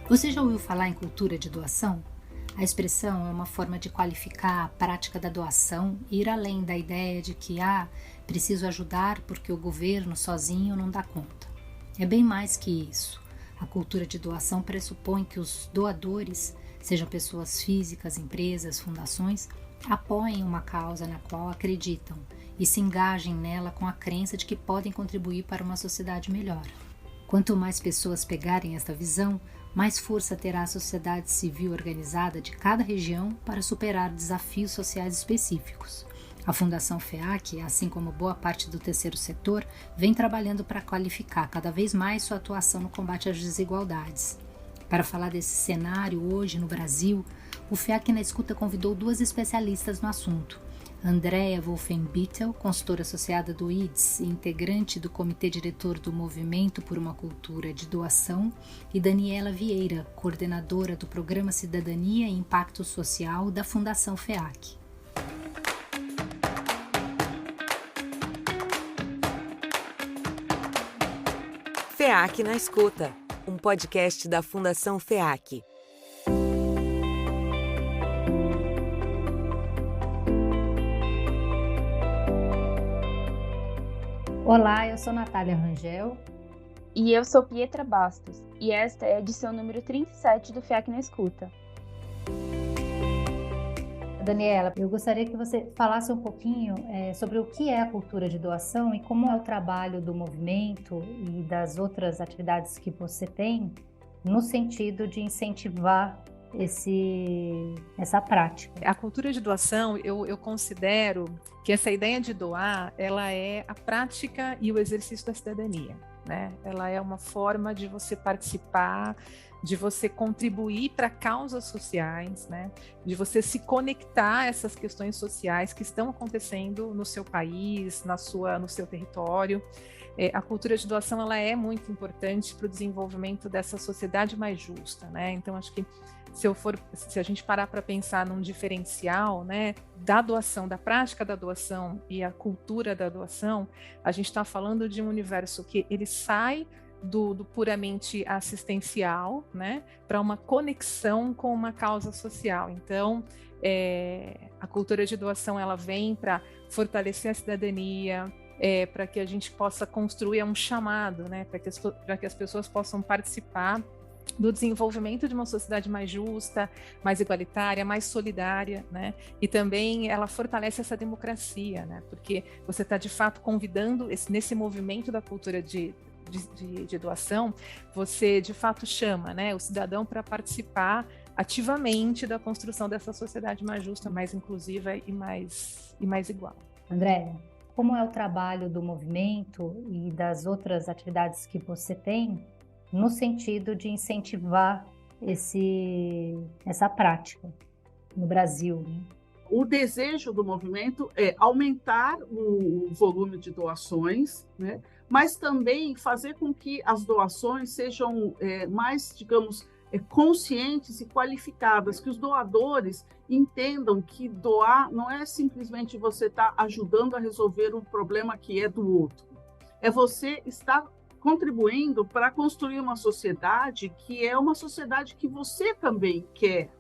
Você já ouviu falar em cultura de doação? A expressão é uma forma de qualificar a prática da doação e ir além da ideia de que, preciso ajudar porque o governo sozinho não dá conta. É bem mais que isso. A cultura de doação pressupõe que os doadores, sejam pessoas físicas, empresas, fundações, apoiem uma causa na qual acreditam e se engajem nela com a crença de que podem contribuir para uma sociedade melhor. Quanto mais pessoas pegarem esta visão, mais força terá a sociedade civil organizada de cada região para superar desafios sociais específicos. A Fundação FEAC, assim como boa parte do terceiro setor, vem trabalhando para qualificar cada vez mais sua atuação no combate às desigualdades. Para falar desse cenário hoje no Brasil, o FEAC na Escuta convidou duas especialistas no assunto. Andrea Wolfenbittel, consultora associada do IDS e integrante do Comitê Diretor do Movimento por uma Cultura de Doação, e Daniela Vieira, coordenadora do Programa Cidadania e Impacto Social da Fundação FEAC. FEAC na Escuta, um podcast da Fundação FEAC. Olá, eu sou Natália Rangel. E eu sou Pietra Bastos, e esta é a edição número 37 do FEAC na Escuta. Daniela, eu gostaria que você falasse um pouquinho sobre o que é a cultura de doação e como é o trabalho do movimento e das outras atividades que você tem no sentido de incentivar essa prática. A cultura de doação, eu considero que essa ideia de doar, ela é a prática e o exercício da cidadania, né? Ela é uma forma de você participar, de você contribuir para causas sociais, né? De você se conectar a essas questões sociais que estão acontecendo no seu país, no seu território. A cultura de doação, ela é muito importante para o desenvolvimento dessa sociedade mais justa, né? Então, acho que se a gente parar para pensar num diferencial, né, da doação, da prática da doação e a cultura da doação, a gente está falando de um universo que ele sai do puramente assistencial, né, para uma conexão com uma causa social. Então, a cultura de doação, ela vem para fortalecer a cidadania, para que a gente possa construir um chamado, né, para que as pessoas possam participar do desenvolvimento de uma sociedade mais justa, mais igualitária, mais solidária, né? E também ela fortalece essa democracia, né? Porque você está de fato convidando nesse movimento da cultura de doação, você de fato chama, né, o cidadão para participar ativamente da construção dessa sociedade mais justa, mais inclusiva e mais igual. Andréa, como é o trabalho do movimento e das outras atividades que você tem no sentido de incentivar essa prática no Brasil, né? O desejo do movimento é aumentar o volume de doações, né? Mas também fazer com que as doações sejam mais, digamos, conscientes e qualificadas, que os doadores entendam que doar não é simplesmente você estar ajudando a resolver um problema que é do outro, é você estar contribuindo para construir uma sociedade que é uma sociedade que você também quer.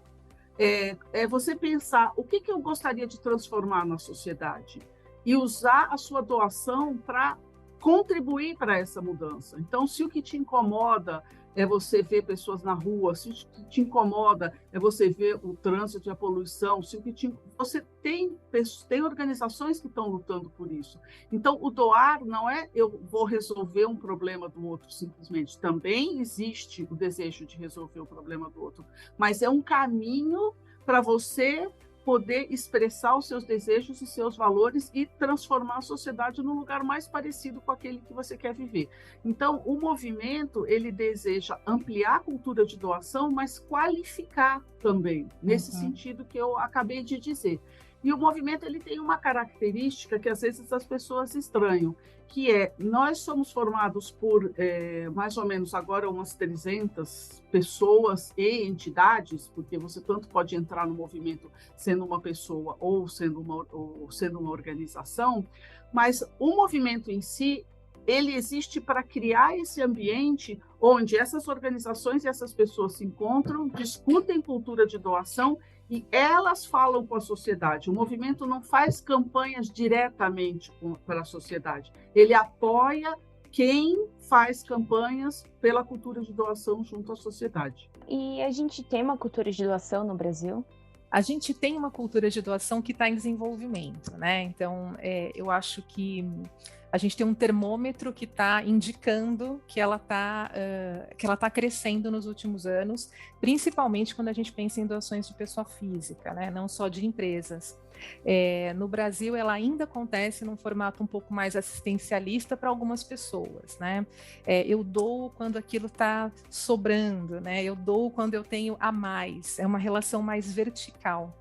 É você pensar o que eu gostaria de transformar na sociedade e usar a sua doação para contribuir para essa mudança. Então, se o que te incomoda é você ver pessoas na rua, se o que te incomoda é você ver o trânsito e a poluição, você tem organizações que estão lutando por isso. Então, o doar não é eu vou resolver um problema do outro simplesmente. Também existe o desejo de resolver o problema do outro, mas é um caminho para você poder expressar os seus desejos e seus valores e transformar a sociedade num lugar mais parecido com aquele que você quer viver. Então, o movimento, ele deseja ampliar a cultura de doação, mas qualificar também, nesse sentido que eu acabei de dizer. E o movimento, ele tem uma característica que às vezes as pessoas estranham, que nós somos formados por mais ou menos agora umas 300 pessoas e entidades, porque você tanto pode entrar no movimento sendo uma pessoa ou sendo uma organização, mas o movimento em si, ele existe para criar esse ambiente onde essas organizações e essas pessoas se encontram, discutem cultura de doação e elas falam com a sociedade. O movimento não faz campanhas diretamente para a sociedade, ele apoia quem faz campanhas pela cultura de doação junto à sociedade. E a gente tem uma cultura de doação no Brasil? A gente tem uma cultura de doação que está em desenvolvimento, né? Então, eu acho que a gente tem um termômetro que está indicando que ela está crescendo nos últimos anos, principalmente quando a gente pensa em doações de pessoa física, né? Não só de empresas. No Brasil, ela ainda acontece num formato um pouco mais assistencialista para algumas pessoas, né? Eu dou quando aquilo está sobrando, né? Eu dou quando eu tenho a mais. É uma relação mais vertical.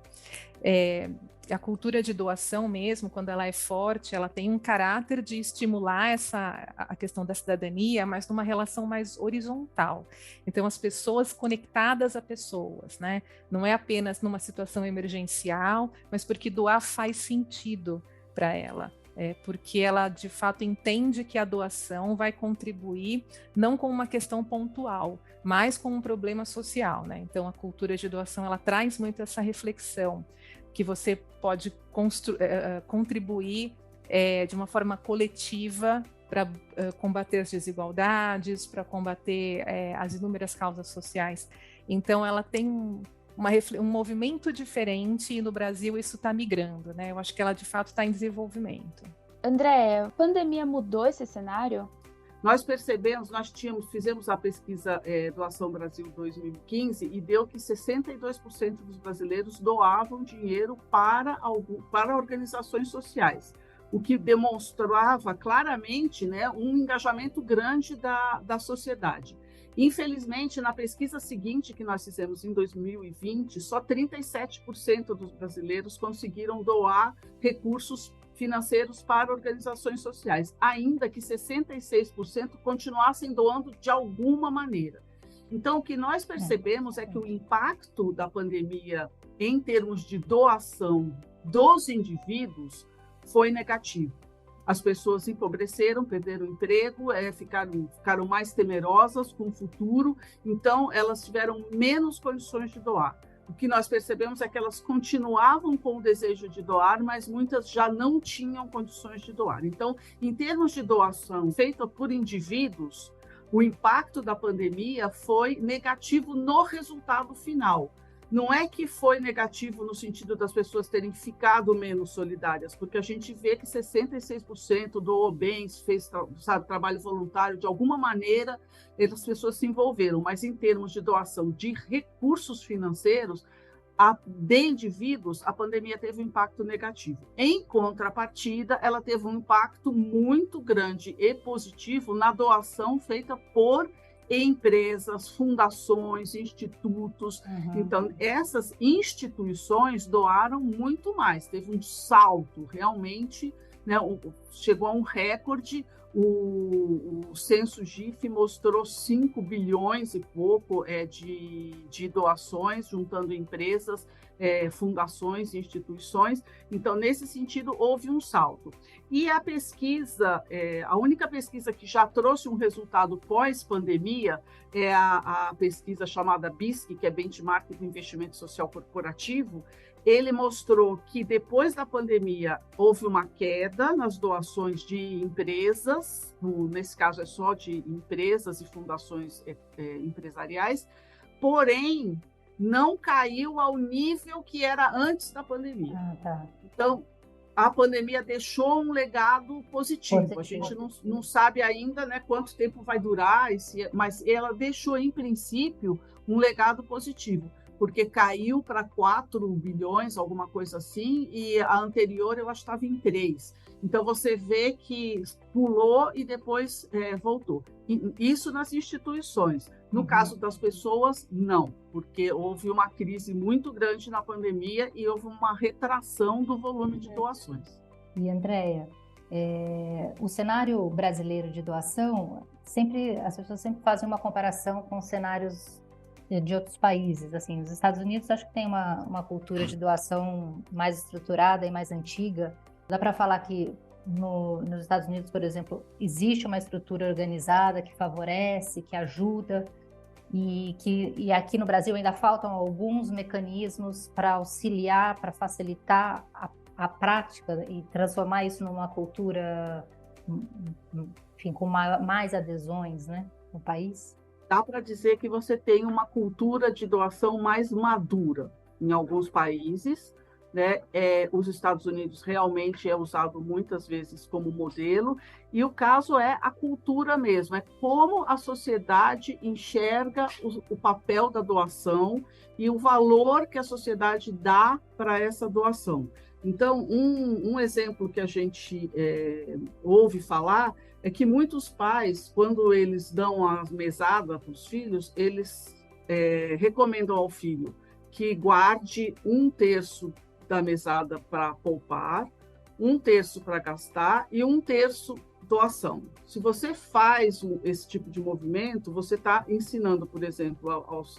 A cultura de doação mesmo, quando ela é forte, ela tem um caráter de estimular a questão da cidadania, mas numa relação mais horizontal. Então, as pessoas conectadas a pessoas, né? Não é apenas numa situação emergencial, mas porque doar faz sentido para ela. Porque ela, de fato, entende que a doação vai contribuir não com uma questão pontual, mas com um problema social, né? Então, a cultura de doação, ela traz muito essa reflexão, que você pode contribuir de uma forma coletiva para combater as desigualdades, para combater as inúmeras causas sociais. Então, ela tem um movimento diferente e no Brasil isso está migrando, né? Eu acho que ela, de fato, está em desenvolvimento. André, a pandemia mudou esse cenário? Nós percebemos, fizemos a pesquisa Doação Brasil 2015 e deu que 62% dos brasileiros doavam dinheiro para organizações sociais, o que demonstrava claramente, né, um engajamento grande da sociedade. Infelizmente, na pesquisa seguinte que nós fizemos em 2020, só 37% dos brasileiros conseguiram doar recursos financeiros para organizações sociais, ainda que 66% continuassem doando de alguma maneira. Então, o que nós percebemos é que o impacto da pandemia em termos de doação dos indivíduos foi negativo. As pessoas empobreceram, perderam o emprego, ficaram mais temerosas com o futuro, então elas tiveram menos condições de doar. O que nós percebemos é que elas continuavam com o desejo de doar, mas muitas já não tinham condições de doar. Então, em termos de doação feita por indivíduos, o impacto da pandemia foi negativo no resultado final. Não é que foi negativo no sentido das pessoas terem ficado menos solidárias, porque a gente vê que 66% doou bens, fez trabalho voluntário, de alguma maneira as pessoas se envolveram, mas em termos de doação de recursos financeiros, de indivíduos, a pandemia teve um impacto negativo. Em contrapartida, ela teve um impacto muito grande e positivo na doação feita por empresas, fundações, institutos. Então, essas instituições doaram muito mais, teve um salto realmente, né, chegou a um recorde. O censo GIF mostrou 5 bilhões e pouco de doações, juntando empresas, fundações, instituições. Então, nesse sentido, houve um salto. E a pesquisa, a única pesquisa que já trouxe um resultado pós-pandemia é a pesquisa chamada BISC, que é Benchmark do Investimento Social Corporativo. Ele mostrou que depois da pandemia houve uma queda nas doações de empresas, nesse caso é só de empresas e fundações empresariais, porém não caiu ao nível que era antes da pandemia. Então, a pandemia deixou um legado positivo. A gente não sabe ainda, né, quanto tempo vai durar, mas ela deixou, em princípio, um legado positivo, porque caiu para 4 bilhões, alguma coisa assim, e a anterior eu acho que estava em 3. Então, você vê que pulou e depois voltou. Isso nas instituições. No caso das pessoas, não, porque houve uma crise muito grande na pandemia e houve uma retração do volume de doações. E, Andréia, o cenário brasileiro de doação, as pessoas sempre fazem uma comparação com cenários de outros países. Assim, os Estados Unidos acho que tem uma cultura de doação mais estruturada e mais antiga. Dá para falar que nos Estados Unidos, por exemplo, existe uma estrutura organizada que favorece, que ajuda, e aqui no Brasil ainda faltam alguns mecanismos para auxiliar, para facilitar a prática e transformar isso numa cultura, enfim, com mais adesões, né, no país? Dá para dizer que você tem uma cultura de doação mais madura em alguns países, né? Os Estados Unidos realmente é usado muitas vezes como modelo, e o caso é a cultura mesmo, é como a sociedade enxerga o papel da doação e o valor que a sociedade dá para essa doação. Então, um exemplo que a gente ouve falar é que muitos pais, quando eles dão a mesada para os filhos, eles recomendam ao filho que guarde 1/3 da mesada para poupar, 1/3 para gastar e 1/3 doação. Se você faz esse tipo de movimento, você está ensinando, por exemplo,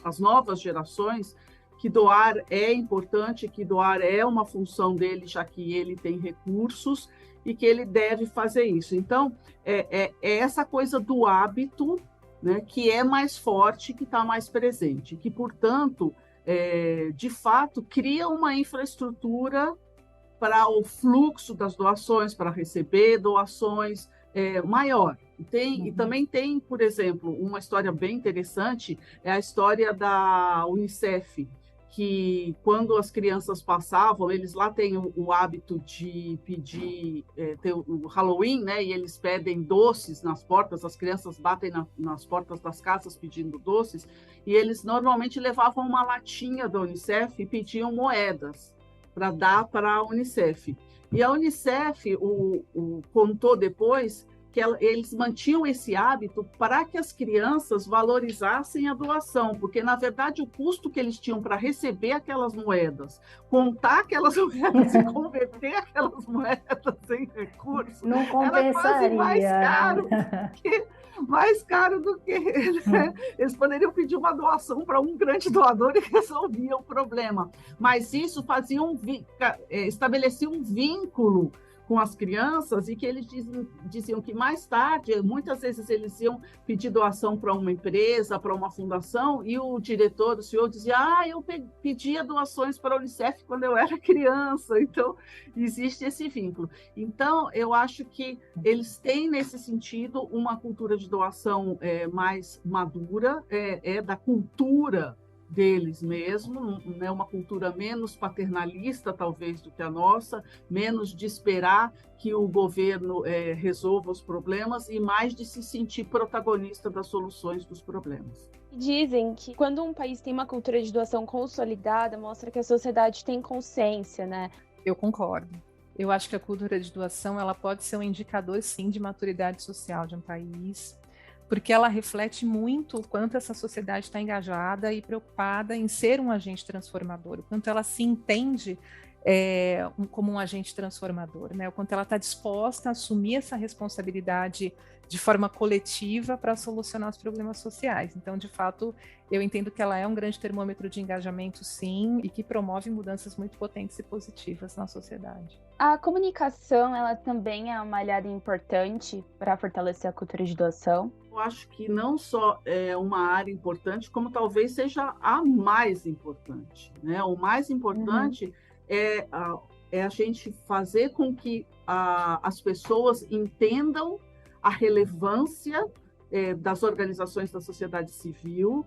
às novas gerações que doar é importante, que doar é uma função dele, já que ele tem recursos e que ele deve fazer isso. Então, é essa coisa do hábito, né, que é mais forte, que está mais presente, que, portanto, de fato, cria uma infraestrutura para o fluxo das doações, para receber doações maior. E também tem, por exemplo, uma história bem interessante, é a história da Unicef, que quando as crianças passavam, eles lá têm o hábito de pedir, ter o Halloween, né? E eles pedem doces nas portas, as crianças batem nas portas das casas pedindo doces, e eles normalmente levavam uma latinha da Unicef e pediam moedas para dar para a Unicef. E a Unicef contou depois que eles mantinham esse hábito para que as crianças valorizassem a doação, porque, na verdade, o custo que eles tinham para receber aquelas moedas, contar aquelas moedas e converter aquelas moedas em recursos, não era quase mais caro do que né? Eles poderiam pedir uma doação para um grande doador e resolvia o problema. Mas isso estabelecia um vínculo com as crianças, e que eles diziam que mais tarde, muitas vezes eles iam pedir doação para uma empresa, para uma fundação, e o diretor, o senhor, dizia: eu pedia doações para a Unicef quando eu era criança. Então, existe esse vínculo. Então, eu acho que eles têm, nesse sentido, uma cultura de doação mais madura, da cultura deles mesmo, né? Uma cultura menos paternalista, talvez, do que a nossa, menos de esperar que o governo resolva os problemas e mais de se sentir protagonista das soluções dos problemas. Dizem que quando um país tem uma cultura de doação consolidada, mostra que a sociedade tem consciência, né? Eu concordo. Eu acho que a cultura de doação ela pode ser um indicador, sim, de maturidade social de um país, porque ela reflete muito o quanto essa sociedade está engajada e preocupada em ser um agente transformador, o quanto ela se entende como um agente transformador, né? O quanto ela está disposta a assumir essa responsabilidade de forma coletiva para solucionar os problemas sociais. Então, de fato, eu entendo que ela é um grande termômetro de engajamento, sim, e que promove mudanças muito potentes e positivas na sociedade. A comunicação, ela também é uma aliada importante para fortalecer a cultura de doação? Eu acho que não só é uma área importante, como talvez seja a mais importante, né? O mais importante é a gente fazer com que as pessoas entendam a relevância das organizações da sociedade civil,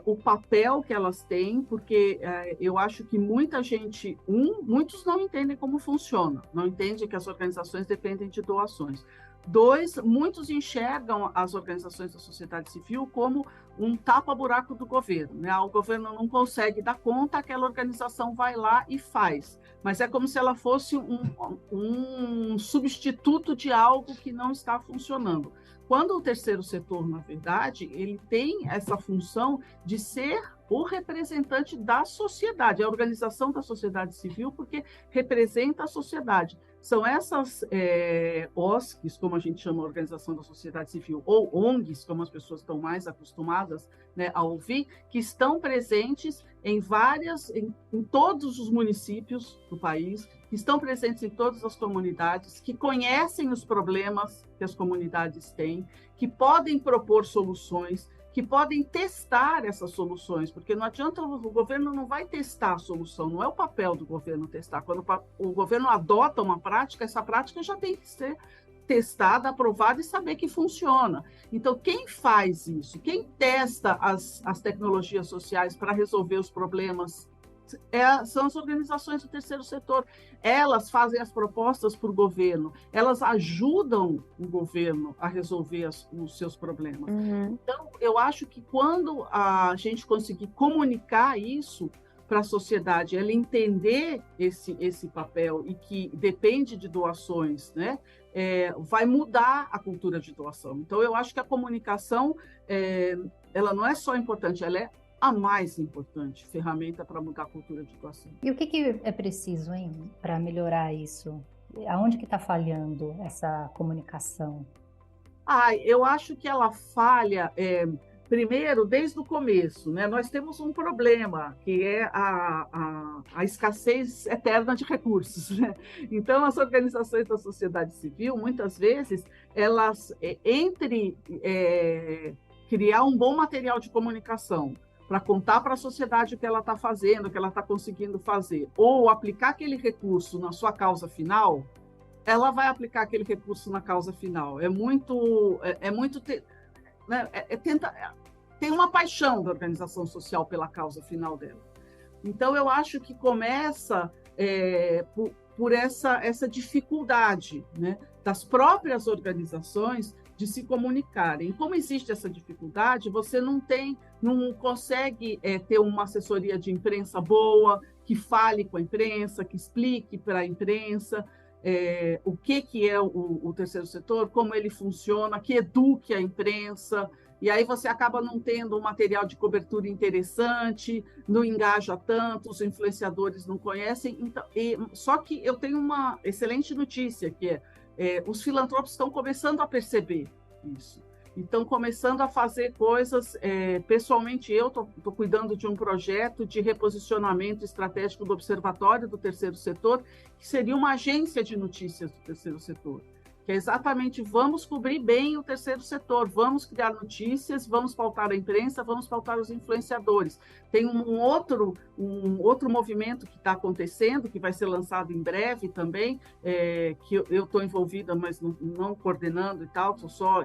o papel que elas têm, porque eu acho que muitos não entendem como funciona, não entendem que as organizações dependem de doações. 2, muitos enxergam as organizações da sociedade civil como um tapa-buraco do governo, né? O governo não consegue dar conta, aquela organização vai lá e faz, mas é como se ela fosse um substituto de algo que não está funcionando. Quando o terceiro setor, na verdade, ele tem essa função de ser o representante da sociedade, a organização da sociedade civil, porque representa a sociedade. São essas OSCs, como a gente chama a Organização da Sociedade Civil, ou ONGs, como as pessoas estão mais acostumadas, né, a ouvir, que estão presentes em todos os municípios do país, que que estão presentes em todas as comunidades, que conhecem os problemas que as comunidades têm, que podem propor soluções, que podem testar essas soluções, porque não adianta, o governo não vai testar a solução, não é o papel do governo testar. Quando o governo adota uma prática, essa prática já tem que ser testada, aprovada e saber que funciona. Então, quem faz isso? Quem testa as tecnologias sociais para resolver os problemas são as organizações do terceiro setor. Elas fazem as propostas para o governo, elas ajudam o governo a resolver os seus problemas. Então, eu acho que quando a gente conseguir comunicar isso para a sociedade, ela entender esse papel e que depende de doações, né? Vai mudar a cultura de doação. Então, eu acho que a comunicação, ela não é só importante, ela é a mais importante ferramenta para mudar a cultura de doação. E o que é preciso, hein, para melhorar isso? Aonde que está falhando essa comunicação? Eu acho que ela falha, primeiro, desde o começo, né? Nós temos um problema, que é a escassez eterna de recursos, né? Então, as organizações da sociedade civil, muitas vezes, elas, entre criar um bom material de comunicação, para contar para a sociedade o que ela está fazendo, o que ela está conseguindo fazer, ou aplicar aquele recurso na sua causa final, ela vai aplicar aquele recurso na causa final. Né, tem uma paixão da organização social pela causa final dela. Então, eu acho que começa por essa dificuldade, né, das próprias organizações de se comunicarem. Como existe essa dificuldade, você não consegue ter uma assessoria de imprensa boa, que fale com a imprensa, que explique para a imprensa o que é o terceiro setor, como ele funciona, que eduque a imprensa, e aí você acaba não tendo um material de cobertura interessante, não engaja tanto, os influenciadores não conhecem. Então, só que eu tenho uma excelente notícia, que os filantropos estão começando a perceber isso. Estão começando a fazer coisas. Pessoalmente, eu estou cuidando de um projeto de reposicionamento estratégico do Observatório do Terceiro Setor, que seria uma agência de notícias do terceiro setor, que é exatamente, vamos cobrir bem o terceiro setor, vamos criar notícias, vamos pautar a imprensa, vamos pautar os influenciadores. Tem um outro movimento que está acontecendo, que vai ser lançado em breve também, que eu estou envolvida, mas não coordenando e tal, estou só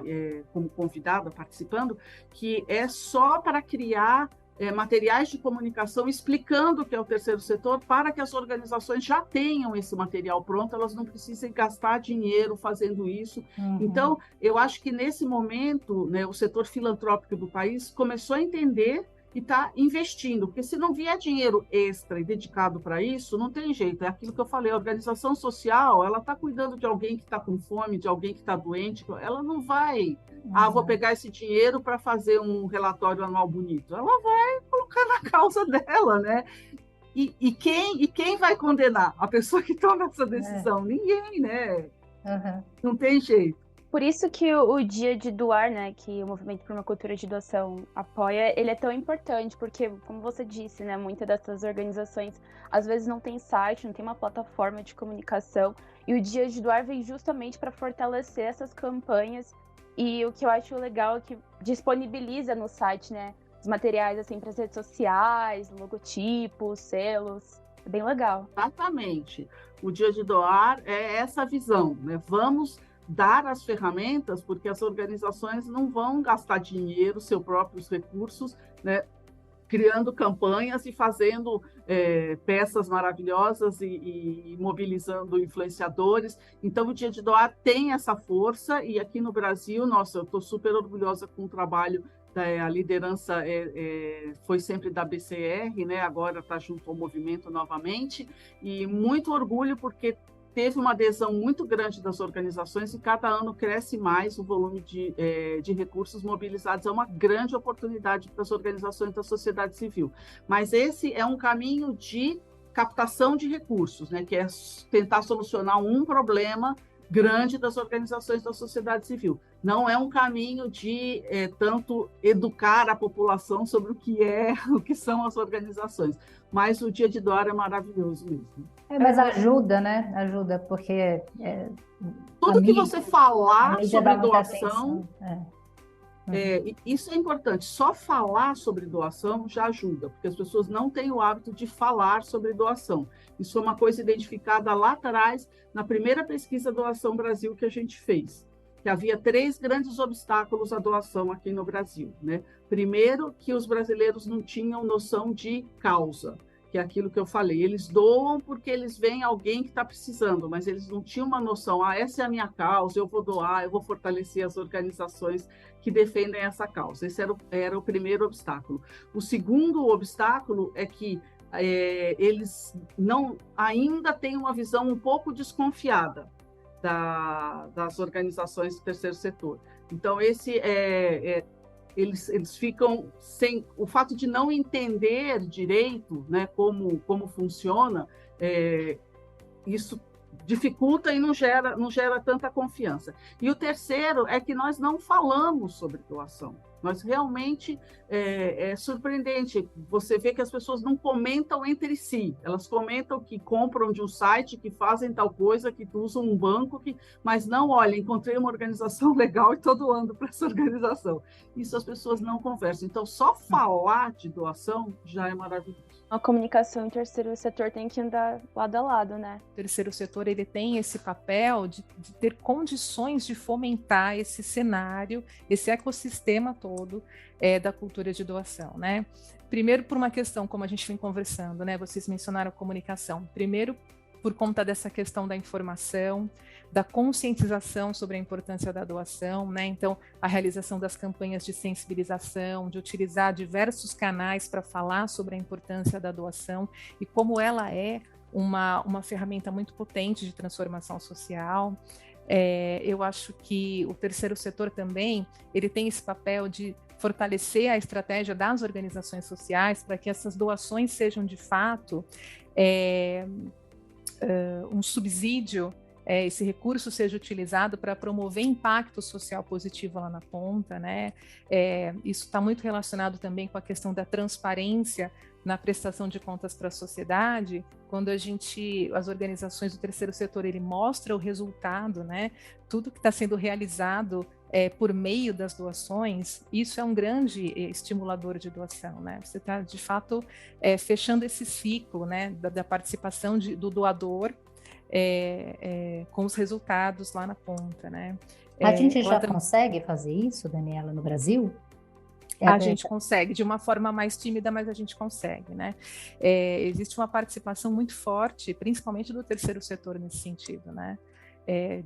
como convidada participando, que é só para criar materiais de comunicação explicando o que é o terceiro setor, para que as organizações já tenham esse material pronto, elas não precisem gastar dinheiro fazendo isso. Então, eu acho que nesse momento, né, o setor filantrópico do país começou a entender e está investindo, porque se não vier dinheiro extra e dedicado para isso, não tem jeito. É aquilo que eu falei, a organização social, ela está cuidando de alguém que está com fome, de alguém que está doente, ela não vai, vou pegar esse dinheiro para fazer um relatório anual bonito. Ela vai colocar na causa dela, né? E quem vai condenar? A pessoa que toma essa decisão? Ninguém, né? Não tem jeito. Por isso que o Dia de Doar, né, que o Movimento por uma Cultura de Doação apoia, ele é tão importante, porque, como você disse, né, muitas dessas organizações, às vezes não tem site, não tem uma plataforma de comunicação, e o Dia de Doar vem justamente para fortalecer essas campanhas, e o que eu acho legal é que disponibiliza no site, né, os materiais, assim, para as redes sociais, logotipos, selos, é bem legal. Exatamente. O Dia de Doar é essa visão, né, vamos dar as ferramentas, porque as organizações não vão gastar dinheiro, seus próprios recursos, né, criando campanhas e fazendo peças maravilhosas e mobilizando influenciadores. Então, o Dia de Doar tem essa força, e aqui no Brasil, nossa, eu estou super orgulhosa com o trabalho, a liderança foi sempre da BCR, né, agora está junto ao movimento novamente, e muito orgulho porque teve uma adesão muito grande das organizações e cada ano cresce mais o volume de recursos mobilizados. É uma grande oportunidade para as organizações da sociedade civil. Mas esse é um caminho de captação de recursos, né, que é tentar solucionar um problema grande das organizações da sociedade civil. Não é um caminho de tanto educar a população sobre o que são as organizações, mas o Dia de Doar é maravilhoso mesmo. Mas ajuda, né? Ajuda, porque tudo que você falar sobre doação, isso é importante. Só falar sobre doação já ajuda, porque as pessoas não têm o hábito de falar sobre doação. Isso foi uma coisa identificada lá atrás, na primeira pesquisa Doação Brasil que a gente fez, que havia 3 grandes obstáculos à doação aqui no Brasil, né? Primeiro, que os brasileiros não tinham noção de causa, que é aquilo que eu falei. Eles doam porque eles veem alguém que está precisando, mas eles não tinham uma noção, essa é a minha causa, eu vou doar, eu vou fortalecer as organizações que defendem essa causa. Esse era o primeiro obstáculo. O segundo obstáculo é que eles ainda têm uma visão um pouco desconfiada das organizações do terceiro setor. Então, eles ficam sem o fato de não entender direito, né, como funciona, isso dificulta e não gera tanta confiança. E o terceiro é que nós não falamos sobre doação. Nós realmente, é surpreendente, você vê que as pessoas não comentam entre si, elas comentam que compram de um site, que fazem tal coisa, que usam um banco, mas não, olha, encontrei uma organização legal e estou doando para essa organização. Isso as pessoas não conversam. Então, só falar de doação já é maravilhoso. A comunicação em terceiro setor tem que andar lado a lado, né? O terceiro setor, ele tem esse papel de ter condições de fomentar esse cenário, esse ecossistema todo da cultura de doação, né? Primeiro, por uma questão, como a gente vem conversando, né? Vocês mencionaram a comunicação. Primeiro, por conta dessa questão da informação, da conscientização sobre a importância da doação, né? Então, a realização das campanhas de sensibilização, de utilizar diversos canais para falar sobre a importância da doação e como ela é uma ferramenta muito potente de transformação social. Eu acho que o terceiro setor também, ele tem esse papel de fortalecer a estratégia das organizações sociais para que essas doações sejam, de fato, um subsídio, esse recurso seja utilizado para promover impacto social positivo lá na ponta, né? Isso está muito relacionado também com a questão da transparência na prestação de contas para a sociedade, quando as organizações do terceiro setor, ele mostra o resultado, né? Tudo que está sendo realizado por meio das doações, isso é um grande estimulador de doação, né? Você está, de fato, fechando esse ciclo, né, da participação do doador com os resultados lá na ponta, né? A gente já consegue fazer isso, Daniela, no Brasil? A gente consegue, de uma forma mais tímida, mas a gente consegue, né? Existe uma participação muito forte, principalmente do terceiro setor nesse sentido, né?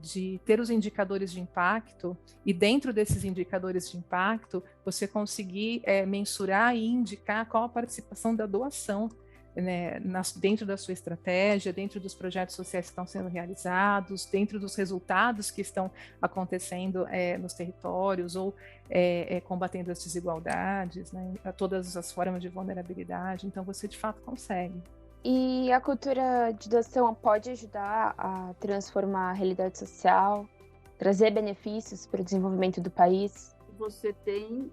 De ter os indicadores de impacto e dentro desses indicadores de impacto você conseguir mensurar e indicar qual a participação da doação, né, dentro da sua estratégia, dentro dos projetos sociais que estão sendo realizados, dentro dos resultados que estão acontecendo nos territórios ou combatendo as desigualdades, né, a todas as formas de vulnerabilidade. Então você de fato consegue. E a cultura de doação pode ajudar a transformar a realidade social, trazer benefícios para o desenvolvimento do país? Você tem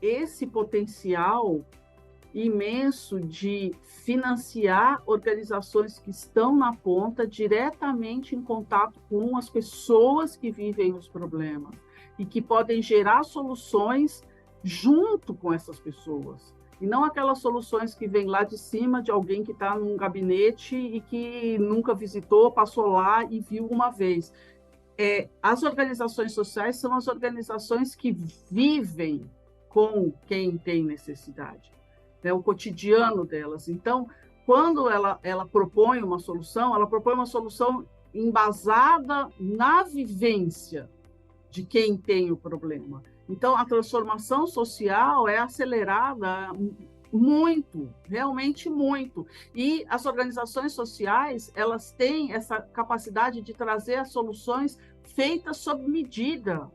esse potencial imenso de financiar organizações que estão na ponta, diretamente em contato com as pessoas que vivem os problemas e que podem gerar soluções junto com essas pessoas. E não aquelas soluções que vêm lá de cima de alguém que está num gabinete e que nunca visitou, passou lá e viu uma vez. As organizações sociais são as organizações que vivem com quem tem necessidade, né, o cotidiano delas. Então, quando ela propõe uma solução, embasada na vivência de quem tem o problema. Então, a transformação social é acelerada muito, realmente muito. E as organizações sociais, elas têm essa capacidade de trazer as soluções feitas sob medida.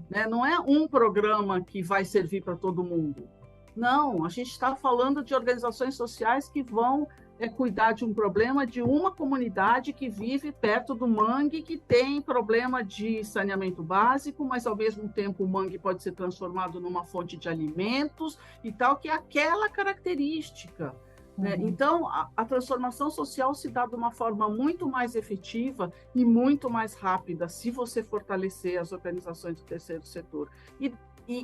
Né? Não é um programa que vai servir para todo mundo. Não, a gente está falando de organizações sociais que vão é cuidar de um problema de uma comunidade que vive perto do mangue, que tem problema de saneamento básico, mas ao mesmo tempo o mangue pode ser transformado numa fonte de alimentos e tal, que é aquela característica. Né? Então, a transformação social se dá de uma forma muito mais efetiva e muito mais rápida se você fortalecer as organizações do terceiro setor. E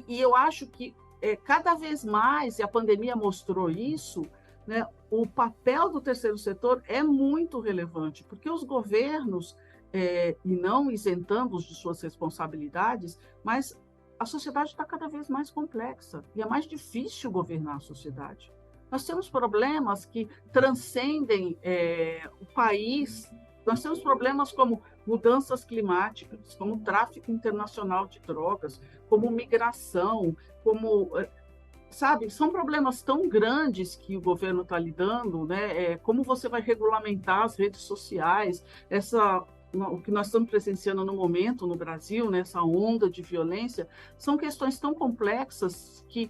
eu acho que cada vez mais, e a pandemia mostrou isso, né, o papel do terceiro setor é muito relevante, porque os governos, e não isentando-os de suas responsabilidades, mas a sociedade está cada vez mais complexa e é mais difícil governar a sociedade. Nós temos problemas que transcendem o país, nós temos problemas como mudanças climáticas, como tráfico internacional de drogas, como migração, como, sabe, são problemas tão grandes que o governo está lidando, né? Como você vai regulamentar as redes sociais, o que nós estamos presenciando no momento no Brasil, né, essa onda de violência, são questões tão complexas que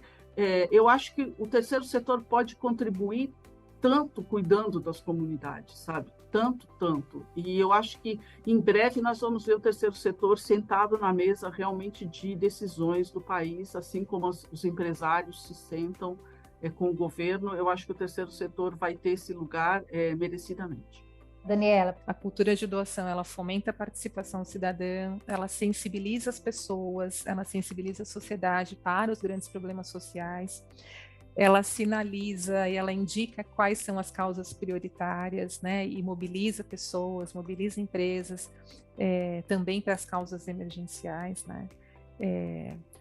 eu acho que o terceiro setor pode contribuir tanto cuidando das comunidades, sabe? Tanto. E eu acho que em breve nós vamos ver o terceiro setor sentado na mesa realmente de decisões do país, assim como os empresários se sentam com o governo. Eu acho que o terceiro setor vai ter esse lugar merecidamente. Daniela. A cultura de doação, ela fomenta a participação cidadã, ela sensibiliza as pessoas, ela sensibiliza a sociedade para os grandes problemas sociais, ela sinaliza e ela indica quais são as causas prioritárias, né, e mobiliza pessoas, mobiliza empresas, também para as causas emergenciais, né.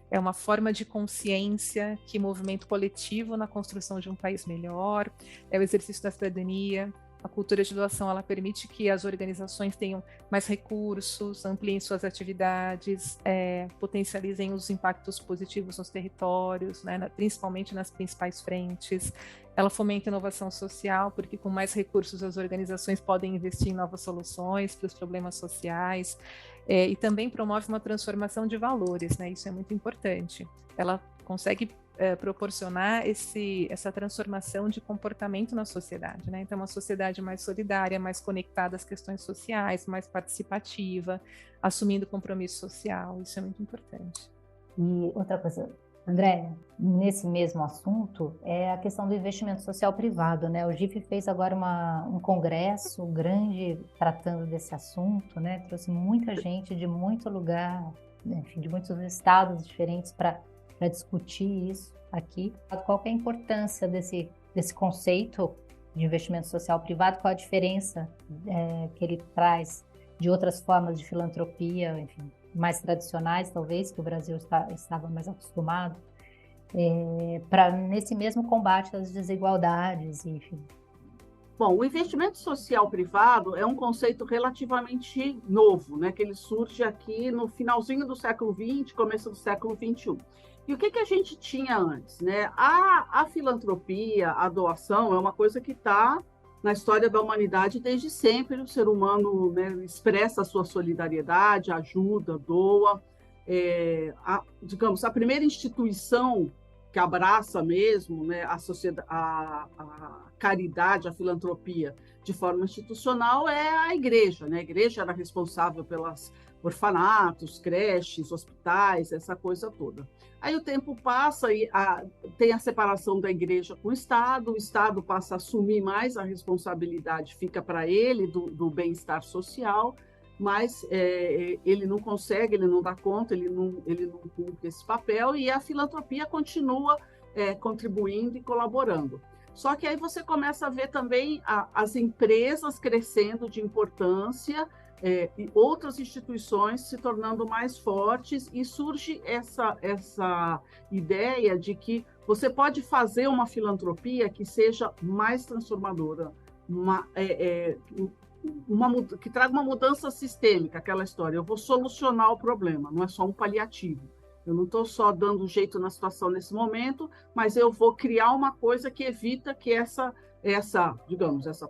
É uma forma de consciência que movimenta o coletivo na construção de um país melhor, é o exercício da cidadania. A cultura de doação, ela permite que as organizações tenham mais recursos, ampliem suas atividades, potencializem os impactos positivos nos territórios, né, principalmente nas principais frentes. Ela fomenta a inovação social, porque com mais recursos as organizações podem investir em novas soluções para os problemas sociais, e também promove uma transformação de valores, né, isso é muito importante. Ela consegue proporcionar essa transformação de comportamento na sociedade, né? Então, uma sociedade mais solidária, mais conectada às questões sociais, mais participativa, assumindo compromisso social, isso é muito importante. E outra coisa, Andréia, nesse mesmo assunto, é a questão do investimento social privado, né? O GIF fez agora um congresso grande tratando desse assunto, né? Trouxe muita gente de muito lugar, enfim, de muitos estados diferentes para discutir isso aqui. Qual que é a importância desse conceito de investimento social privado? Qual a diferença que ele traz de outras formas de filantropia, enfim, mais tradicionais, talvez, que o Brasil estava mais acostumado, para nesse mesmo combate às desigualdades, enfim. Bom, o investimento social privado é um conceito relativamente novo, né, que ele surge aqui no finalzinho do século XX, começo do século XXI. E o que a gente tinha antes, né? A filantropia, a doação é uma coisa que está na história da humanidade desde sempre. O ser humano, né, expressa a sua solidariedade, ajuda, doa. Digamos, a primeira instituição que abraça mesmo, né, a caridade, a filantropia de forma institucional é a igreja, né? A igreja era responsável pelos orfanatos, creches, hospitais, essa coisa toda. Aí o tempo passa e tem a separação da igreja com o Estado passa a assumir mais a responsabilidade, fica para ele do bem-estar social, mas ele não consegue, ele não dá conta, ele não cumpre esse papel, e a filantropia continua contribuindo e colaborando. Só que aí você começa a ver também as empresas crescendo de importância, e outras instituições se tornando mais fortes, e surge essa ideia de que você pode fazer uma filantropia que seja mais transformadora, que traga uma mudança sistêmica, aquela história, eu vou solucionar o problema, não é só um paliativo. Eu não estou só dando um jeito na situação nesse momento, mas eu vou criar uma coisa que evita que essa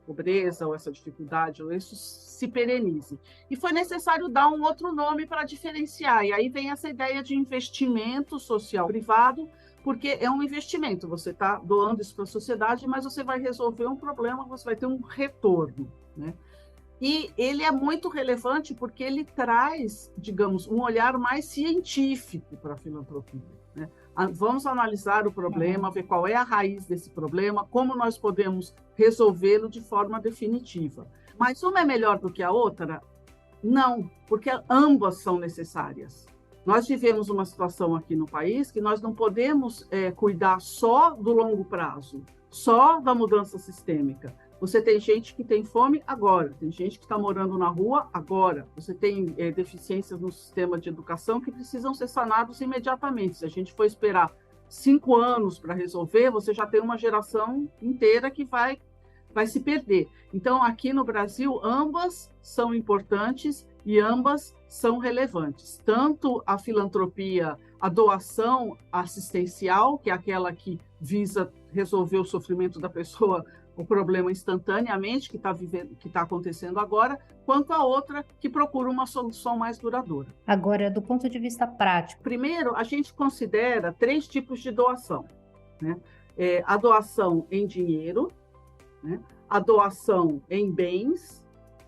pobreza ou essa dificuldade ou isso se perenize. E foi necessário dar um outro nome para diferenciar. E aí vem essa ideia de investimento social privado, porque é um investimento, você está doando isso para a sociedade, mas você vai resolver um problema, você vai ter um retorno, né? E ele é muito relevante porque ele traz, digamos, um olhar mais científico para a filantropia, né? Vamos analisar o problema, ver qual é a raiz desse problema, como nós podemos resolvê-lo de forma definitiva. Mas uma é melhor do que a outra? Não, porque ambas são necessárias. Nós vivemos uma situação aqui no país que nós não podemos cuidar só do longo prazo, só da mudança sistêmica. Você tem gente que tem fome agora, tem gente que está morando na rua agora, você tem deficiências no sistema de educação que precisam ser sanados imediatamente. Se a gente for esperar 5 anos para resolver, você já tem uma geração inteira que vai se perder. Então, aqui no Brasil, ambas são importantes e ambas são relevantes. Tanto a filantropia, a doação assistencial, que é aquela que visa resolver o sofrimento da pessoa, o problema instantaneamente que está acontecendo agora, quanto a outra que procura uma solução mais duradoura. Agora, do ponto de vista prático. Primeiro, a gente considera 3 tipos de doação, né? A doação em dinheiro, né? A doação em bens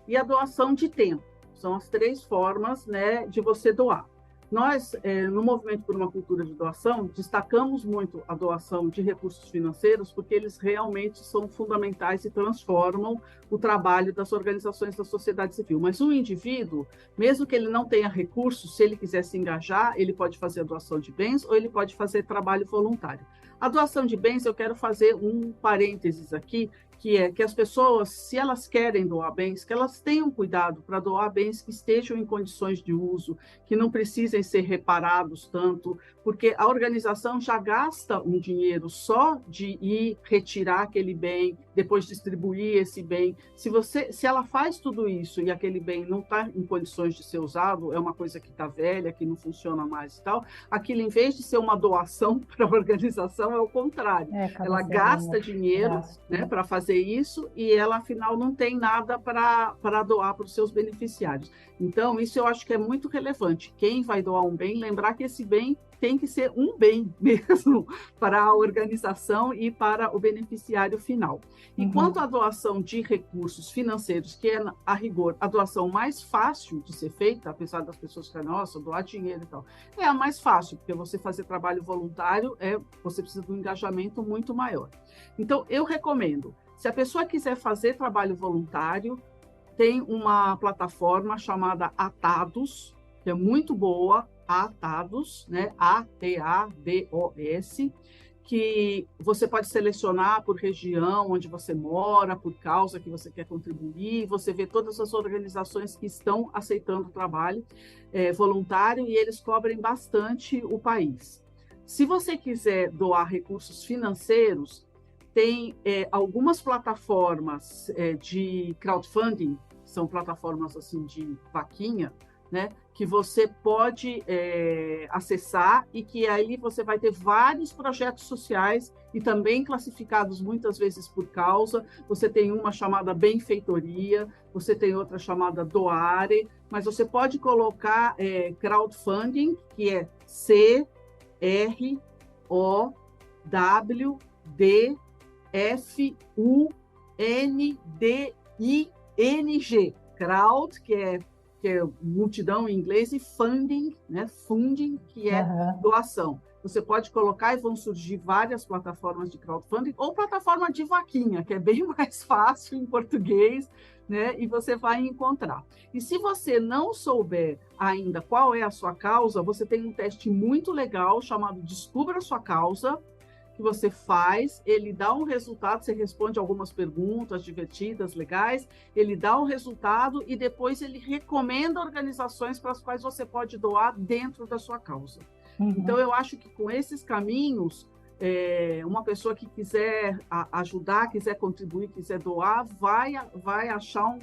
e a doação de tempo. São as 3 formas, né, de você doar. Nós, no Movimento por uma Cultura de Doação, destacamos muito a doação de recursos financeiros, porque eles realmente são fundamentais e transformam o trabalho das organizações da sociedade civil. Mas o indivíduo, mesmo que ele não tenha recursos, se ele quiser se engajar, ele pode fazer a doação de bens ou ele pode fazer trabalho voluntário. A doação de bens, eu quero fazer um parênteses aqui, que é que as pessoas, se elas querem doar bens, que elas tenham cuidado para doar bens que estejam em condições de uso, que não precisem ser reparados tanto, porque a organização já gasta um dinheiro só de ir retirar aquele bem, depois distribuir esse bem. Se ela faz tudo isso e aquele bem não está em condições de ser usado, é uma coisa que está velha, que não funciona mais e tal, aquilo, em vez de ser uma doação para a organização, é o contrário. Ela gasta dinheiro, né, para fazer isso e ela, afinal, não tem nada para doar para os seus beneficiários. Então, isso eu acho que é muito relevante. Quem vai doar um bem, lembrar que esse bem tem que ser um bem mesmo para a organização e para o beneficiário final. E quanto à doação de recursos financeiros, que é, a rigor, a doação mais fácil de ser feita, apesar das pessoas ficarem, nossa, doar dinheiro e tal, é a mais fácil, porque você fazer trabalho voluntário, você precisa de um engajamento muito maior. Então, eu recomendo, se a pessoa quiser fazer trabalho voluntário, tem uma plataforma chamada Atados, que é muito boa, Atados, né? ATADOS, que você pode selecionar por região onde você mora, por causa que você quer contribuir, você vê todas as organizações que estão aceitando o trabalho voluntário e eles cobrem bastante o país. Se você quiser doar recursos financeiros, tem algumas plataformas de crowdfunding, são plataformas assim de vaquinha, né, que você pode acessar e que aí você vai ter vários projetos sociais e também classificados muitas vezes por causa. Você tem uma chamada Benfeitoria, você tem outra chamada Doare, mas você pode colocar crowdfunding, que é CROWDFUNDING, crowd, que é multidão em inglês, e funding, né? Funding, que é doação. Você pode colocar e vão surgir várias plataformas de crowdfunding ou plataforma de vaquinha, que é bem mais fácil em português, né? E você vai encontrar. E se você não souber ainda qual é a sua causa, você tem um teste muito legal chamado Descubra a Sua Causa, que você faz, ele dá um resultado, você responde algumas perguntas divertidas, legais, ele dá um resultado e depois ele recomenda organizações para as quais você pode doar dentro da sua causa. Então, eu acho que com esses caminhos, uma pessoa que quiser ajudar, quiser contribuir, quiser doar, vai achar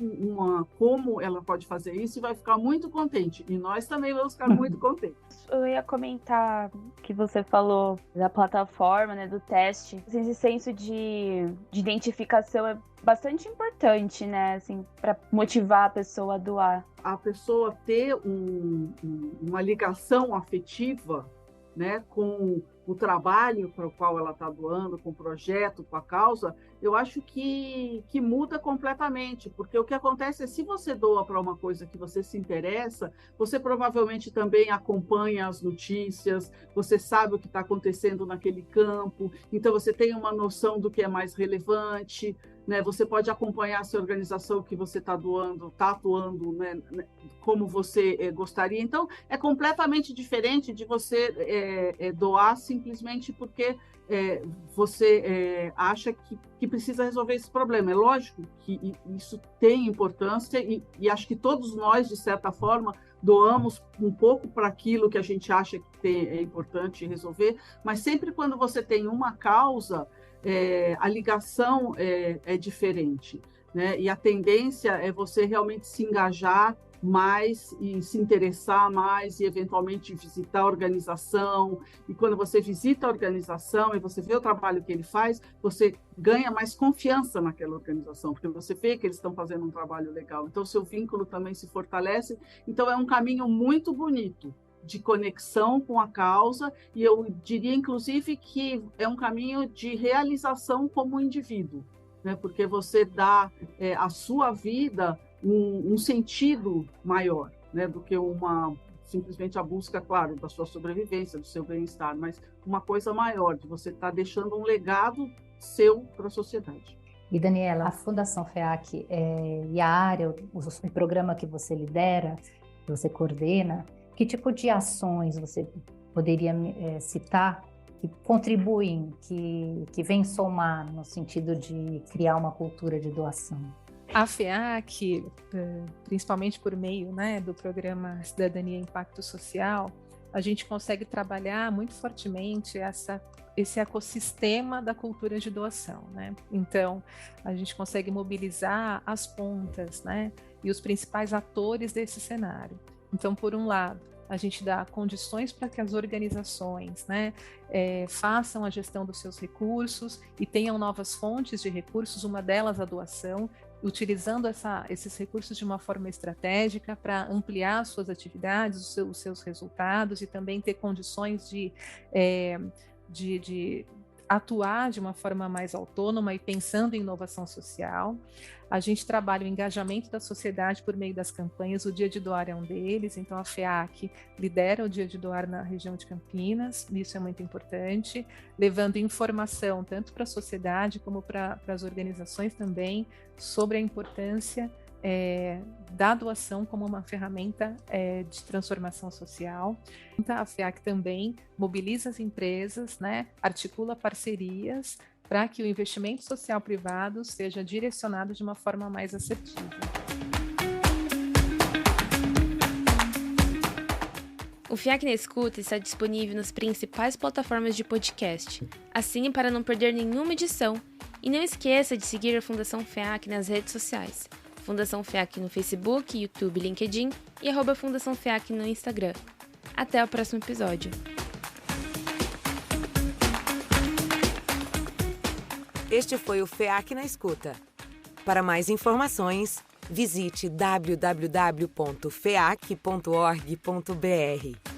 como ela pode fazer isso e vai ficar muito contente. E nós também vamos ficar muito contentes. Eu ia comentar que você falou da plataforma, né, do teste. Esse senso de identificação é bastante importante, né, assim, para motivar a pessoa a doar. A pessoa ter uma ligação afetiva, né, com o trabalho para o qual ela está doando, com o projeto, com a causa, eu acho que muda completamente, porque o que acontece é, se você doa para uma coisa que você se interessa, você provavelmente também acompanha as notícias, você sabe o que está acontecendo naquele campo, então você tem uma noção do que é mais relevante, né? Você pode acompanhar se a organização que você está doando está atuando, né, como você gostaria. Então, é completamente diferente de você doar simplesmente porque você acha que precisa resolver esse problema. É lógico que isso tem importância e acho que todos nós, de certa forma, doamos um pouco para aquilo que a gente acha que é importante resolver, mas sempre quando você tem uma causa, a ligação é diferente, né? E a tendência é você realmente se engajar mais e se interessar mais e eventualmente visitar a organização. E quando você visita a organização e você vê o trabalho que ele faz, você ganha mais confiança naquela organização, porque você vê que eles estão fazendo um trabalho legal. Então, o seu vínculo também se fortalece. Então, é um caminho muito bonito de conexão com a causa, e eu diria, inclusive, que é um caminho de realização como indivíduo, né? Porque você dá à sua vida um sentido maior, né? Do que simplesmente a busca, claro, da sua sobrevivência, do seu bem-estar, mas uma coisa maior, de você estar deixando um legado seu para a sociedade. E, Daniela, a Fundação FEAC e a área, o programa que você lidera, que você coordena, que tipo de ações você poderia citar que contribuem, que vêm somar no sentido de criar uma cultura de doação? A FEAC, principalmente por meio, né, do programa Cidadania e Impacto Social, a gente consegue trabalhar muito fortemente esse ecossistema da cultura de doação, né? Então, a gente consegue mobilizar as pontas, né, e os principais atores desse cenário. Então, por um lado, a gente dá condições para que as organizações, né, façam a gestão dos seus recursos e tenham novas fontes de recursos, uma delas a doação, utilizando esses recursos de uma forma estratégica para ampliar suas atividades, os seus resultados e também ter condições de atuar de uma forma mais autônoma e pensando em inovação social. A gente trabalha o engajamento da sociedade por meio das campanhas, o Dia de Doar é um deles, então a FEAC lidera o Dia de Doar na região de Campinas, isso é muito importante, levando informação tanto para a sociedade como para as organizações também sobre a importância da doação como uma ferramenta de transformação social. Então, a FEAC também mobiliza as empresas, né, articula parcerias para que o investimento social privado seja direcionado de uma forma mais assertiva. O FEAC na Escuta está disponível nas principais plataformas de podcast. Assine para não perder nenhuma edição. E não esqueça de seguir a Fundação FEAC nas redes sociais. Fundação FEAC no Facebook, YouTube, LinkedIn e @Fundação FEAC no Instagram. Até o próximo episódio. Este foi o FEAC na Escuta. Para mais informações, visite www.feac.org.br.